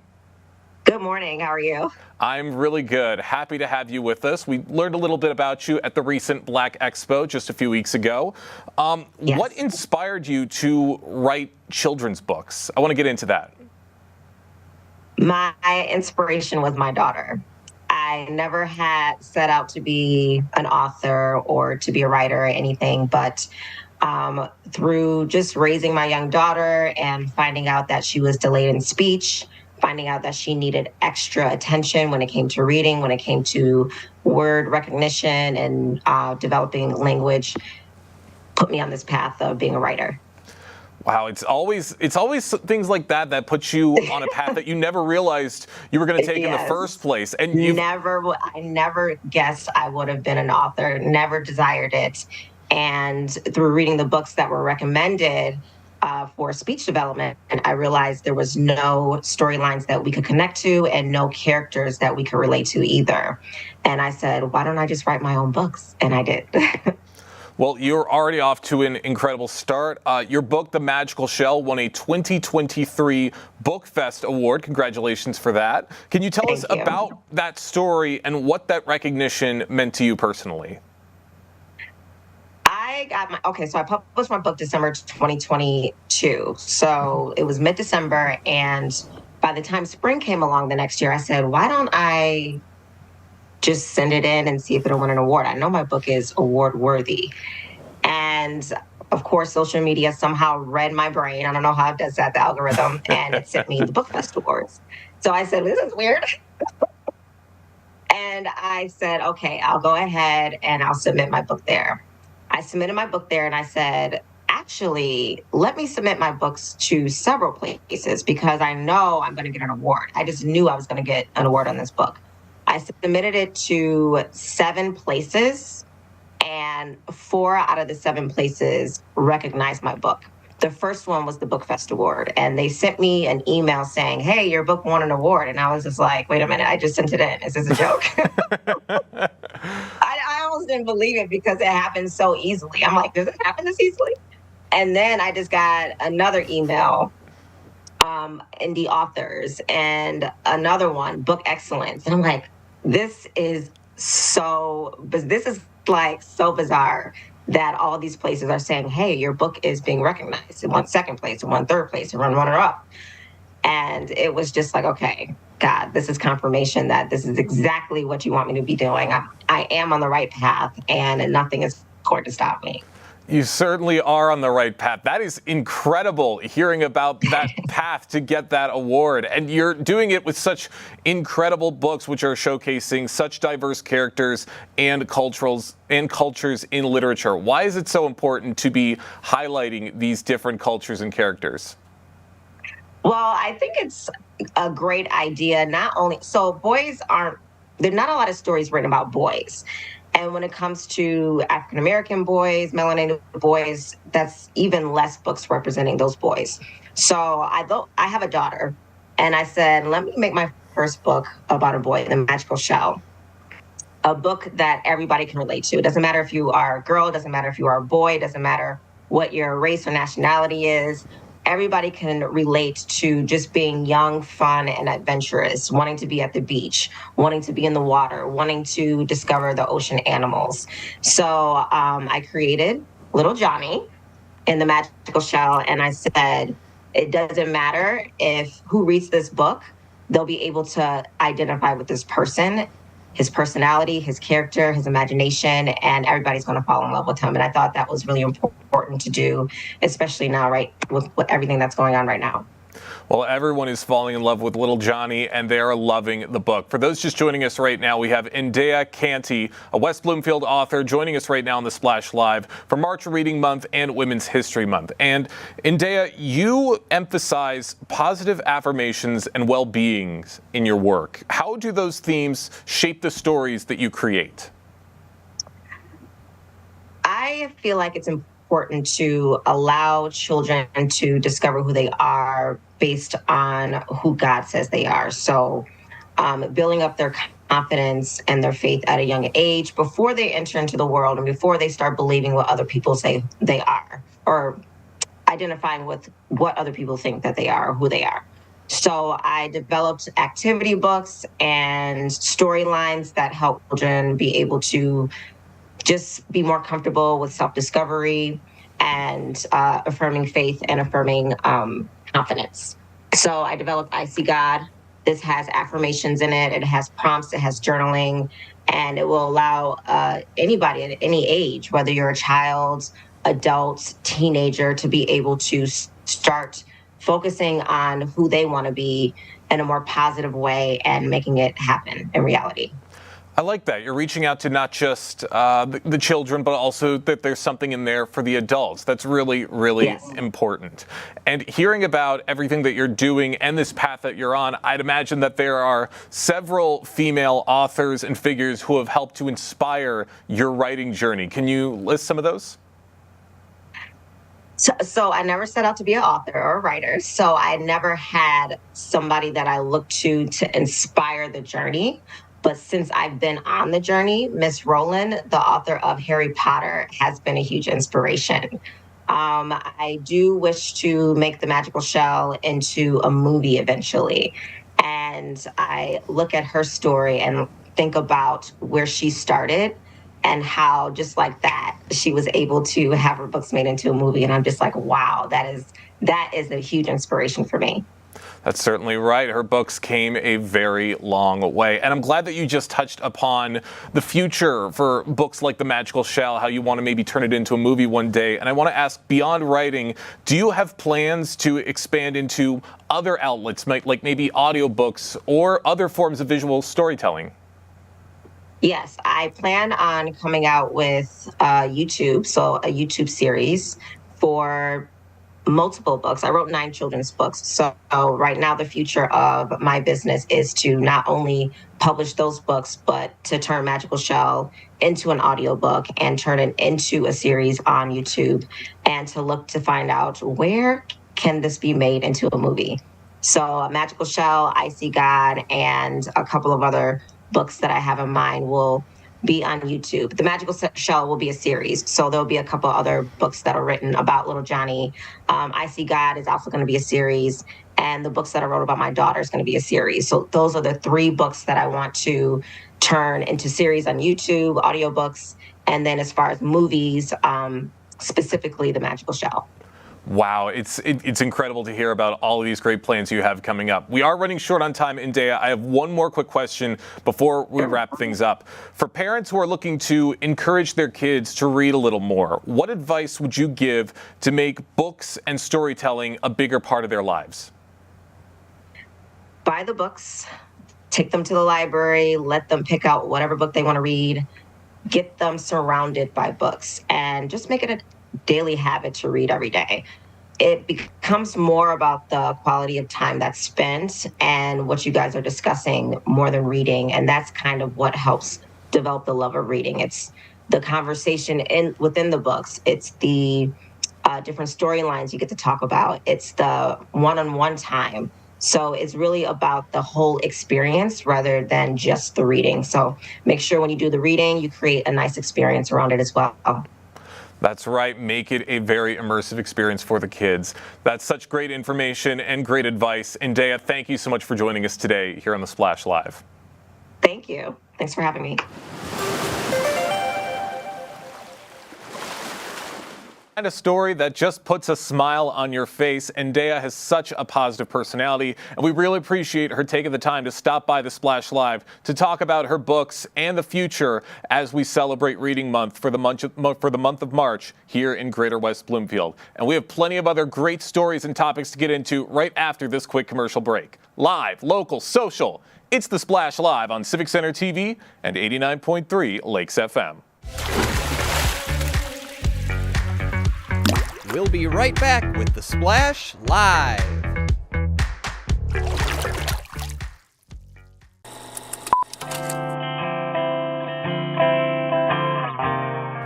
Good morning. How are you? I'm really good. Happy to have you with us. We learned a little bit about you at the recent Black Expo just a few weeks ago. Yes. What inspired you to write children's books? I want to get into that. My inspiration was my daughter. I never had set out to be an author or to be a writer or anything, but through just raising my young daughter and finding out that she was delayed in speech, finding out that she needed extra attention when it came to reading, when it came to word recognition and developing language, put me on this path of being a writer. Wow, it's always things like that that put you on a path that you never realized you were going to take in the first place. And I never guessed I would have been an author, never desired it. And through reading the books that were recommended for speech development, and I realized there was no storylines that we could connect to and no characters that we could relate to either. And I said, why don't I just write my own books? And I did. Well, you're already off to an incredible start. Your book, The Magical Shell, won a 2023 Book Fest Award. Congratulations for that. Can you tell us about that story and what that recognition meant to you personally? So I published my book December 2022. So it was mid-December, and by the time spring came along the next year, I said, why don't I just send it in and see if it'll win an award? I know my book is award worthy. And of course, social media somehow read my brain. I don't know how it does that, the algorithm, and it sent me the Book Fest Awards. So I said, this is weird. And I said, okay, I'll go ahead and I'll submit my book there. I submitted my book there and I said, actually, let me submit my books to several places because I know I'm going to get an award. I just knew I was going to get an award on this book. I submitted it to 7 places, and 4 out of the 7 places recognized my book. The first one was the Book Fest Award, and they sent me an email saying, hey, your book won an award. And I was just like, wait a minute, I just sent it in. Is this a joke? I almost didn't believe it because it happened so easily. I'm like, does it happen this easily? And then I just got another email, indie authors, and another one, Book Excellence. And I'm like, this is like so bizarre that all these places are saying, hey, your book is being recognized. It won 2nd place, it won 3rd place, it won runner-up. And it was just like, okay, God, this is confirmation that this is exactly what you want me to be doing. I am on the right path, and nothing is going to stop me. You certainly are on the right path. That is incredible, hearing about that path to get that award. And you're doing it with such incredible books, which are showcasing such diverse characters and cultures in literature. Why is it so important to be highlighting these different cultures and characters? Well, I think it's a great idea. Not only, so boys there's not a lot of stories written about boys. And when it comes to African-American boys, melanated boys, that's even less books representing those boys. So I have a daughter, and I said, let me make my first book about a boy, The Magical Shell. A book that everybody can relate to. It doesn't matter if you are a girl, it doesn't matter if you are a boy, it doesn't matter what your race or nationality is. Everybody can relate to just being young, fun, and adventurous, wanting to be at the beach, wanting to be in the water, wanting to discover the ocean animals. So I created little Johnny in The Magical Shell, and I said, it doesn't matter who reads this book, they'll be able to identify with this person, his personality, his character, his imagination, and everybody's going to fall in love with him. And I thought that was really important to do, especially now, right, with everything that's going on right now. Well, everyone is falling in love with little Johnny, and they are loving the book. For those just joining us right now, we have Indea Canty, a West Bloomfield author, joining us right now on the Splash Live for March Reading Month and Women's History Month. And Indea, you emphasize positive affirmations and well-being in your work. How do those themes shape the stories that you create? I feel like it's important to allow children to discover who they are based on who God says they are. So building up their confidence and their faith at a young age before they enter into the world and before they start believing what other people say they are, or identifying with what other people think that they are or who they are. So I developed activity books and storylines that help children be able to just be more comfortable with self-discovery and affirming faith and affirming confidence. So I developed I See God. This has affirmations in it. It has prompts. It has journaling. And it will allow anybody at any age, whether you're a child, adult, teenager, to be able to start focusing on who they want to be in a more positive way and making it happen in reality. I like that. You're reaching out to not just the children, but also that there's something in there for the adults. That's really, really important. And hearing about everything that you're doing and this path that you're on, I'd imagine that there are several female authors and figures who have helped to inspire your writing journey. Can you list some of those? So I never set out to be an author or a writer. So I never had somebody that I looked to inspire the journey. But since I've been on the journey, Miss Rowland, the author of Harry Potter, has been a huge inspiration. I do wish to make The Magical Shell into a movie eventually. And I look at her story and think about where she started and how, just like that, she was able to have her books made into a movie. And I'm just like, wow, that is a huge inspiration for me. That's certainly right. Her books came a very long way. And I'm glad that you just touched upon the future for books like The Magical Shell, how you want to maybe turn it into a movie one day. And I want to ask, beyond writing, do you have plans to expand into other outlets, like maybe audiobooks or other forms of visual storytelling? Yes, I plan on coming out with YouTube, so a YouTube series for multiple books. I wrote 9 children's books. So right now, the future of my business is to not only publish those books, but to turn Magical Shell into an audiobook and turn it into a series on YouTube, and to look to find out where can this be made into a movie. So Magical Shell, I See God, and a couple of other books that I have in mind will be on YouTube. The Magical Shell will be a series, so there'll be a couple other books that are written about little Johnny. I See God is also going to be a series, and the books that I wrote about my daughter is going to be a series. So those are the 3 books that I want to turn into series on YouTube, audiobooks, and then as far as movies, specifically The Magical Shell. Wow, it's incredible to hear about all of these great plans you have coming up. We are running short on time, and Dea, I have one more quick question before we wrap things up. For parents who are looking to encourage their kids to read a little more, what advice would you give to make books and storytelling a bigger part of their lives? Buy the books, take them to the library, let them pick out whatever book they want to read, get them surrounded by books, and just make it a daily habit to read every day. It becomes more about the quality of time that's spent and what you guys are discussing more than reading. And that's kind of what helps develop the love of reading. It's the conversation within the books. It's the different storylines you get to talk about. It's the one-on-one time. So it's really about the whole experience rather than just the reading. So make sure when you do the reading, you create a nice experience around it as well. That's right. Make it a very immersive experience for the kids. That's such great information and great advice. And Dea, thank you so much for joining us today here on The Splash Live. Thank you. Thanks for having me. And a story that just puts a smile on your face, and Dea has such a positive personality, and we really appreciate her taking the time to stop by the Splash Live to talk about her books and the future as we celebrate Reading Month for the month of March here in Greater West Bloomfield. And we have plenty of other great stories and topics to get into right after this quick commercial break. Live, local, social, it's The Splash Live on Civic Center TV and 89.3 Lakes FM. We'll be right back with The Splash Live.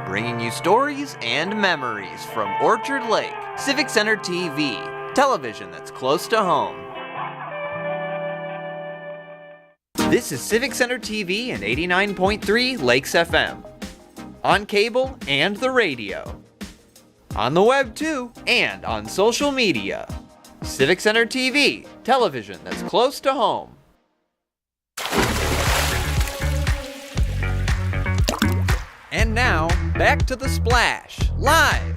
Bringing you stories and memories from Orchard Lake, Civic Center TV, television that's close to home. This is Civic Center TV and 89.3 Lakes FM. On cable and the radio. On the web too, and on social media. Civic Center TV, television that's close to home. And now, back to The Splash, live.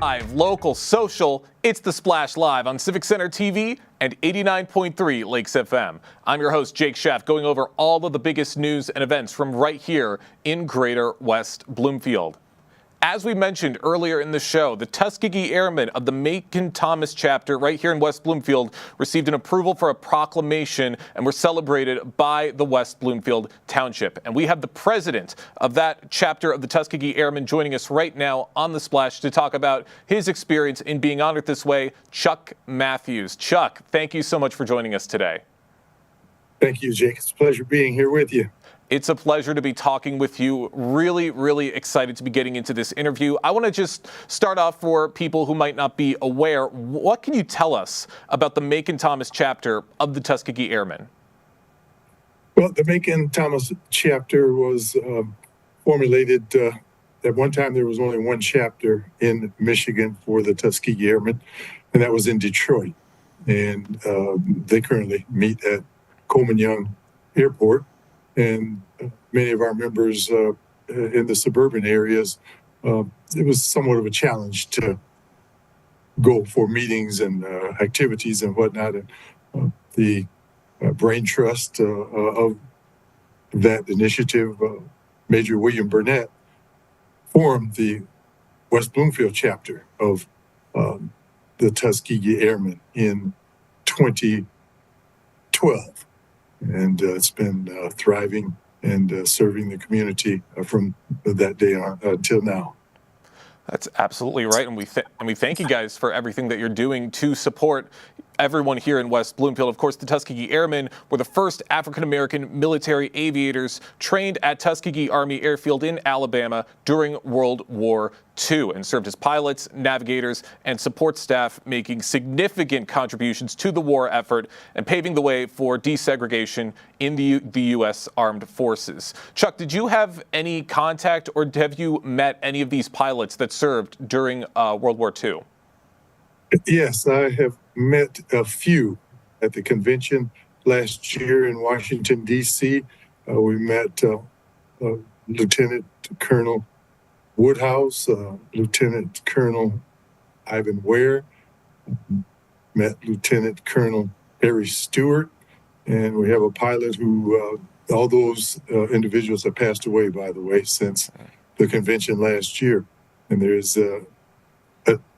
Live, local, social, it's The Splash Live on Civic Center TV and 89.3 Lakes FM. I'm your host, Jake Sheff, going over all of the biggest news and events from right here in Greater West Bloomfield. As we mentioned earlier in the show, the Tuskegee Airmen of the Macon-Thomas chapter right here in West Bloomfield received an approval for a proclamation and were celebrated by the West Bloomfield Township. And we have the president of that chapter of the Tuskegee Airmen joining us right now on The Splash to talk about his experience in being honored this way, Chuck Matthews. Chuck, thank you so much for joining us today. Thank you, Jake. It's a pleasure being here with you. It's a pleasure to be talking with you. Really, really excited to be getting into this interview. I want to just start off for people who might not be aware. What can you tell us about the Macon-Thomas chapter of the Tuskegee Airmen? Well, the Macon-Thomas chapter was formulated. At one time, there was only one chapter in Michigan for the Tuskegee Airmen, and that was in Detroit. And they currently meet at Coleman Young Airport. And many of our members in the suburban areas it was somewhat of a challenge to go for meetings and activities and whatnot. And the brain trust of that initiative, Major William Burnett, formed the West Bloomfield chapter of the Tuskegee Airmen in 2012. And it's been thriving and serving the community from that day on until now. That's absolutely right, and we thank you guys for everything that you're doing to support everyone here in West Bloomfield. Of course, the Tuskegee Airmen were the first African-American military aviators trained at Tuskegee Army Airfield in Alabama during World War II and served as pilots, navigators, and support staff, making significant contributions to the war effort and paving the way for desegregation in the U.S. Armed Forces. Chuck, did you have any contact or have you met any of these pilots that served during World War II? Yes, I have met a few at the convention last year in Washington, D.C. We met Lieutenant Colonel Woodhouse, Lieutenant Colonel Ivan Ware, met Lieutenant Colonel Harry Stewart, and we have a pilot who, all those individuals have passed away, by the way, since the convention last year. And there's an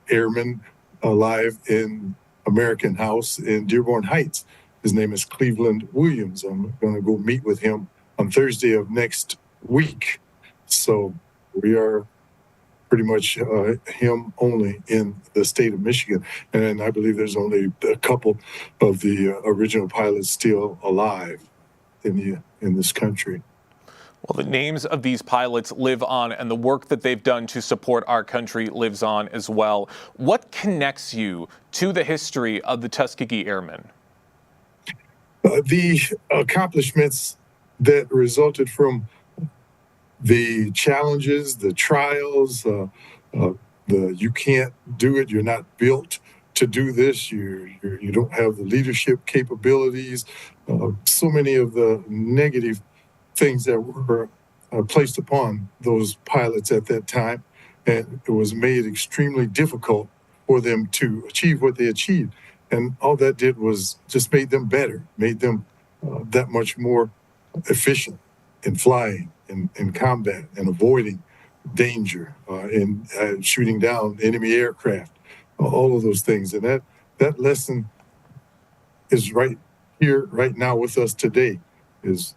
airman alive in American House in Dearborn Heights. His name is Cleveland Williams. I'm going to go meet with him on Thursday of next week. So we are pretty much him only in the state of Michigan. And I believe there's only a couple of the original pilots still alive in this country. Well, the names of these pilots live on, and the work that they've done to support our country lives on as well. What connects you to the history of the Tuskegee Airmen? The accomplishments that resulted from the challenges, the trials, you can't do it, you're not built to do this, you don't have the leadership capabilities, so many of the negative things that were placed upon those pilots at that time, and it was made extremely difficult for them to achieve what they achieved. And all that did was just made them better, made them that much more efficient in flying, in combat, and avoiding danger, in shooting down enemy aircraft, all of those things. And that lesson is right here, right now with us today, is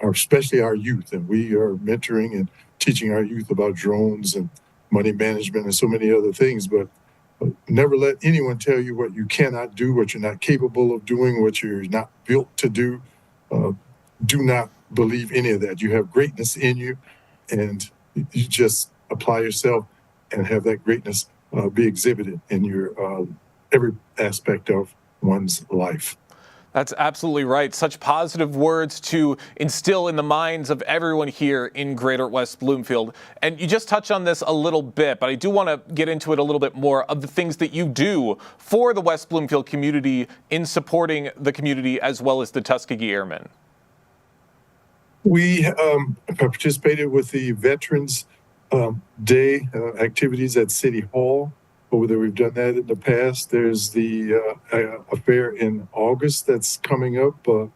especially our youth. And we are mentoring and teaching our youth about drones and money management and so many other things. But never let anyone tell you what you cannot do, what you're not capable of doing, what you're not built to do. Do not believe any of that. You have greatness in you, and you just apply yourself and have that greatness be exhibited in your every aspect of one's life. That's absolutely right. Such positive words to instill in the minds of everyone here in Greater West Bloomfield. And you just touched on this a little bit, but I do want to get into it a little bit more of the things that you do for the West Bloomfield community in supporting the community as well as the Tuskegee Airmen. We participated with the Veterans Day activities at City Hall. Over there, we've done that in the past. There's the affair in August that's coming up. Can't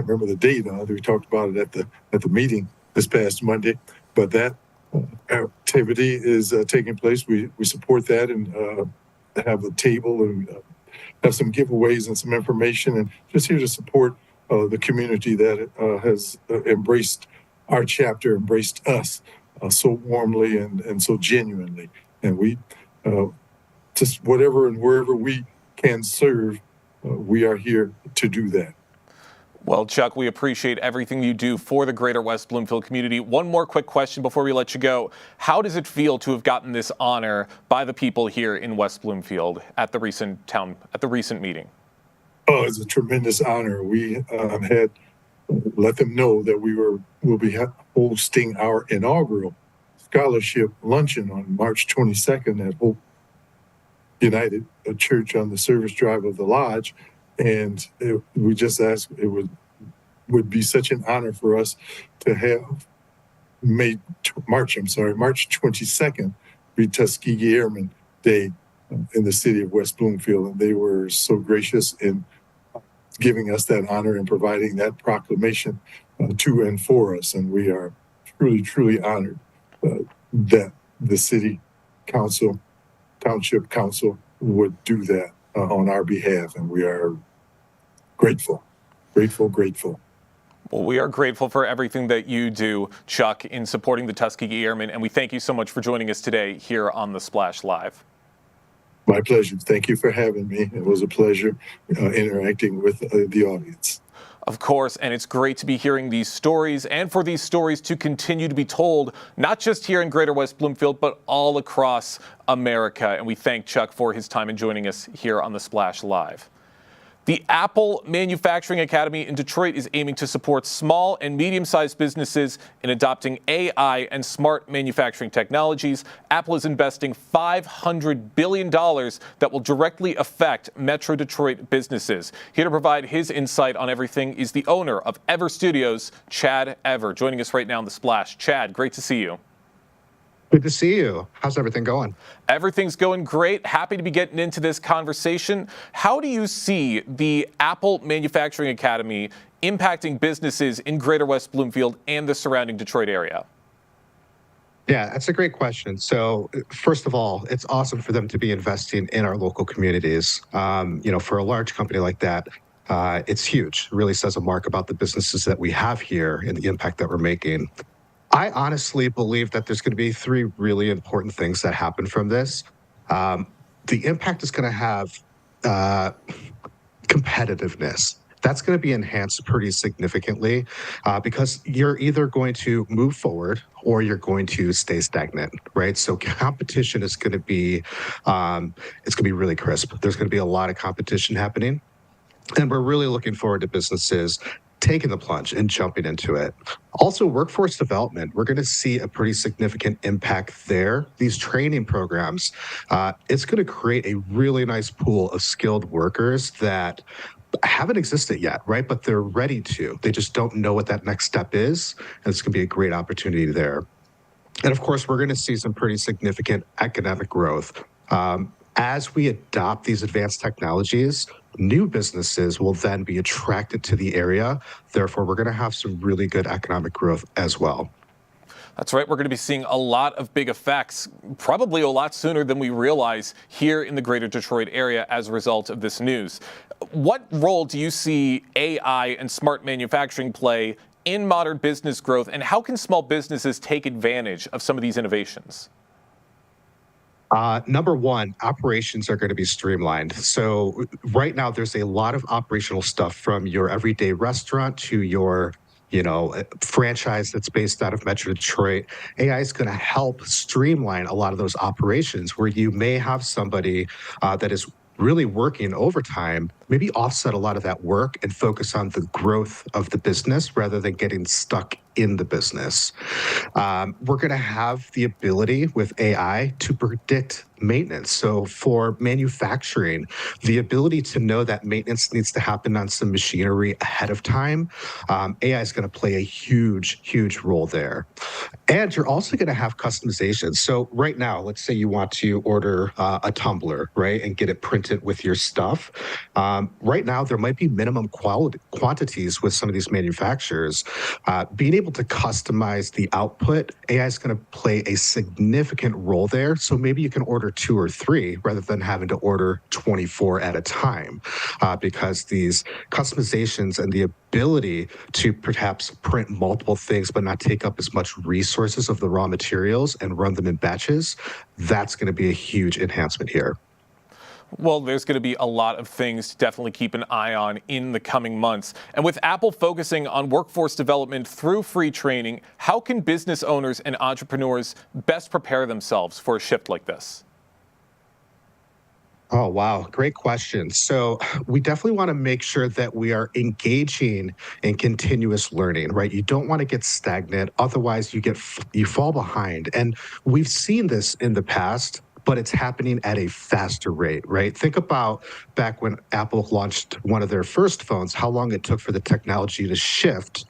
remember the date. We talked about it at the meeting this past Monday. But that activity is taking place. We support that and have a table and have some giveaways and some information, and just here to support the community that has embraced our chapter, embraced us so warmly and so genuinely. And we just whatever and wherever we can serve, we are here to do that. Well, Chuck, we appreciate everything you do for the Greater West Bloomfield community. One more quick question before we let you go. How does it feel to have gotten this honor by the people here in West Bloomfield at the recent meeting? Oh, it's a tremendous honor. We had let them know that will be hosting our inaugural scholarship luncheon on March 22nd at Hope United, a church on the service drive of the lodge. And we just asked, it would be such an honor for us to have March 22nd, be Tuskegee Airmen Day in the city of West Bloomfield. And they were so gracious in giving us that honor and providing that proclamation to and for us. And we are truly, truly honored that the city council, township council would do that on our behalf. And we are grateful, grateful, grateful. Well, we are grateful for everything that you do, Chuck, in supporting the Tuskegee Airmen, and we thank you so much for joining us today here on The Splash Live. My pleasure. Thank you for having me. It was a pleasure interacting with the audience. Of course, and it's great to be hearing these stories and for these stories to continue to be told, not just here in Greater West Bloomfield, but all across America. And we thank Chuck for his time in joining us here on The Splash Live. The Apple Manufacturing Academy in Detroit is aiming to support small and medium-sized businesses in adopting AI and smart manufacturing technologies. Apple is investing $500 billion that will directly affect Metro Detroit businesses. Here to provide his insight on everything is the owner of Ever Studios, Chad Ever, joining us right now on The Splash. Chad, great to see you. Good to see you. How's everything going? Everything's going great. Happy to be getting into this conversation. How do you see the Apple Manufacturing Academy impacting businesses in Greater West Bloomfield and the surrounding Detroit area? Yeah, that's a great question. So first of all, it's awesome for them to be investing in our local communities. For a large company like that, it's huge. It really says a mark about the businesses that we have here and the impact that we're making. I honestly believe that there's going to be three really important things that happen from this. The impact is going to have competitiveness. That's going to be enhanced pretty significantly because you're either going to move forward or you're going to stay stagnant, right? So competition is going to be, it's going to be really crisp. There's going to be a lot of competition happening. And we're really looking forward to businesses taking the plunge and jumping into it. Also, workforce development, we're going to see a pretty significant impact there. These training programs, it's going to create a really nice pool of skilled workers that haven't existed yet, right? But they're ready to. They just don't know what that next step is. And it's going to be a great opportunity there. And of course, we're going to see some pretty significant economic growth. As we adopt these advanced technologies, new businesses will then be attracted to the area. Therefore, we're going to have some really good economic growth as well. That's right. We're going to be seeing a lot of big effects, probably a lot sooner than we realize here in the Greater Detroit area as a result of this news. What role do you see AI and smart manufacturing play in modern business growth, and how can small businesses take advantage of some of these innovations? Number one, operations are going to be streamlined. So right now, there's a lot of operational stuff from your everyday restaurant to your franchise that's based out of Metro Detroit. AI is going to help streamline a lot of those operations where you may have somebody that is really working overtime, maybe offset a lot of that work and focus on the growth of the business rather than getting stuck in the business. We're going to have the ability with AI to predict maintenance. So for manufacturing, the ability to know that maintenance needs to happen on some machinery ahead of time, AI is going to play a huge, huge role there. And you're also going to have customization. So right now, let's say you want to order a tumbler, right, and get it printed with your stuff. Right now, there might be minimum quantities with some of these manufacturers. Being able to customize the output, AI is going to play a significant role there. So maybe you can order 2 or 3 rather than having to order 24 at a time, because these customizations and the ability to perhaps print multiple things but not take up as much resources of the raw materials and run them in batches, that's going to be a huge enhancement here. Well, there's going to be a lot of things to definitely keep an eye on in the coming months. And with Apple focusing on workforce development through free training, how can business owners and entrepreneurs best prepare themselves for a shift like this? Oh, wow. Great question. So we definitely want to make sure that we are engaging in continuous learning, right? You don't want to get stagnant. Otherwise, you fall behind. And we've seen this in the past. but it's happening at a faster rate, right? Think about back when Apple launched one of their first phones, how long it took for the technology to shift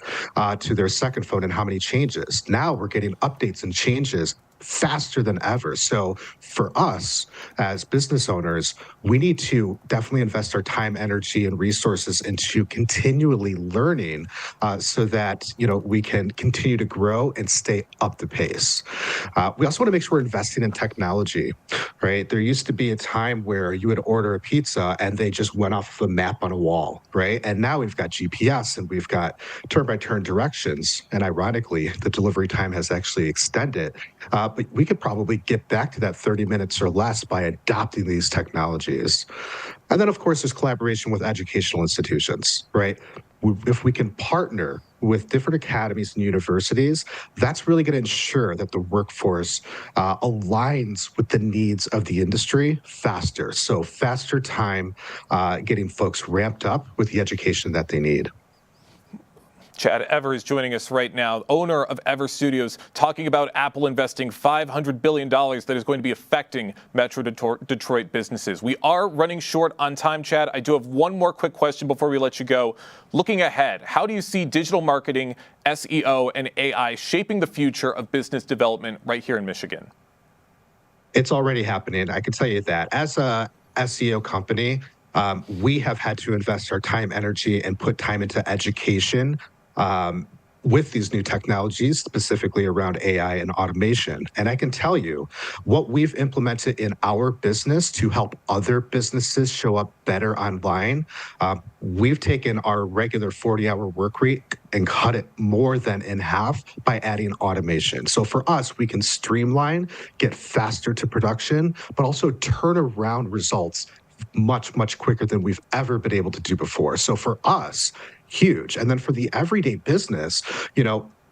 to their second phone and how many changes. Now we're getting updates and changes faster than ever. So for us as business owners, we need to definitely invest our time, energy, and resources into continually learning so that, we can continue to grow and stay up the pace. We also want to make sure we're investing in technology, right? There used to be a time where you would order a pizza and they just went off of a map on a wall, right? And now we've got GPS and we've got turn-by-turn directions. And ironically, the delivery time has actually extended. But we could probably get back to that 30 minutes or less by adopting these technologies. And then, of course, there's collaboration with educational institutions, right? If we can partner with different academies and universities, that's really going to ensure that the workforce aligns with the needs of the industry faster. So faster time getting folks ramped up with the education that they need. Chad Ever is joining us right now, owner of Ever Studios, talking about Apple investing $500 billion that is going to be affecting Metro Detroit businesses. We are running short on time, Chad. I do have one more quick question before we let you go. Looking ahead, how do you see digital marketing, SEO, and AI shaping the future of business development right here in Michigan? It's already happening. I can tell you that. As a SEO company, we have had to invest our time, energy, and put time into education with these new technologies, specifically around AI and automation. And I can tell you what we've implemented in our business to help other businesses show up better online. We've taken our regular 40-hour work week and cut it more than in half by adding automation. So for us, we can streamline, get faster to production, but also turn around results much, much quicker than we've ever been able to do before. So for us, huge. And then for the everyday business,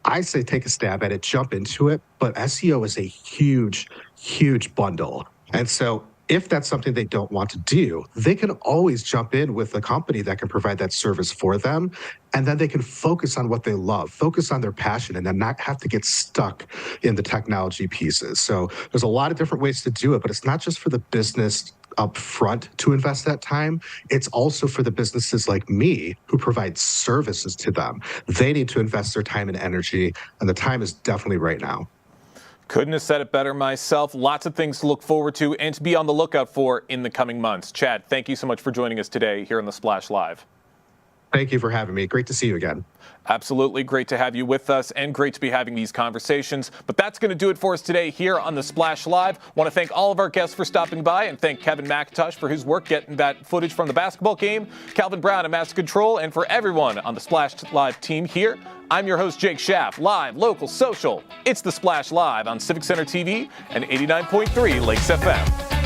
I say take a stab at it, jump into it, but SEO is a huge, huge bundle. And so if that's something they don't want to do, they can always jump in with a company that can provide that service for them. And then they can focus on what they love, focus on their passion, and then not have to get stuck in the technology pieces. So there's a lot of different ways to do it, but it's not just for the business up front to invest that time. It's also for the businesses like me who provide services to them. They need to invest their time and energy, and the time is definitely right now. Couldn't have said it better myself. Lots of things to look forward to and to be on the lookout for in the coming months. Chad, thank you so much for joining us today here on the Splash Live. Thank you for having me. Great to see you again. Absolutely. Great to have you with us and great to be having these conversations. But that's going to do it for us today here on the Splash Live. Want to thank all of our guests for stopping by and thank Kevin McIntosh for his work getting that footage from the basketball game, Calvin Brown at Master Control, and for everyone on the Splash Live team here. I'm your host, Jake Schaff, live, local, social. It's the Splash Live on Civic Center TV and 89.3 Lakes FM.